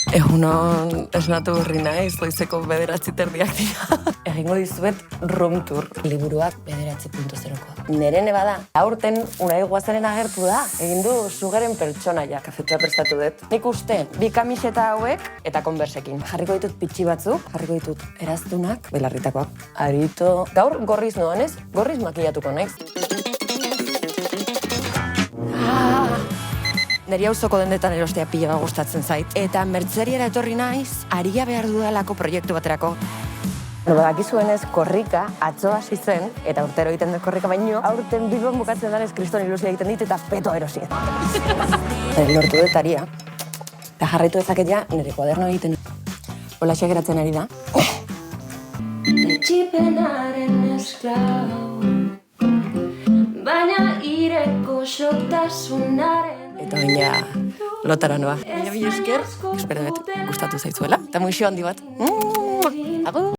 Egunon esnatu berri naiz, goizeko 9:30 dira. Egingo dizuet room tour. Liburuak 9.0koa. Nerene bada, aurten Unai Guazaren agertu da. Egin du Sugaren pertsonaia. Kafetua prestatu dut. Nik uste, 2 kamiseta hauek eta konbersekin. Jarriko ditut pitxi batzuk, jarriko ditut eraztunak, belarritakoak. Arito. Gaur gorriz noan ez? Gorriz makillatuko naiz. Neri auzoko dendetan erostea pila gustatzen zait. Eta mertzeriara etorri naiz, aria behar dudalako proiektu baterako. Badakizuenez, korrika atzo hasi zen, eta urtero egiten dut korrika baino, aurten Bilbon bukatzen danez kriston ilusia egiten dit eta peto erosi. Lortu dut aria. Eta jarraitu dezaket ja, nire kuaderno egiten. Holaxe geratzen ari da. Etxipenaren esklau, baina ireko sotasunaren. Eta baina lotara noa. Baina bi esker, espero dut gustatu zaizuela. Eta muixo handi bat. Agur!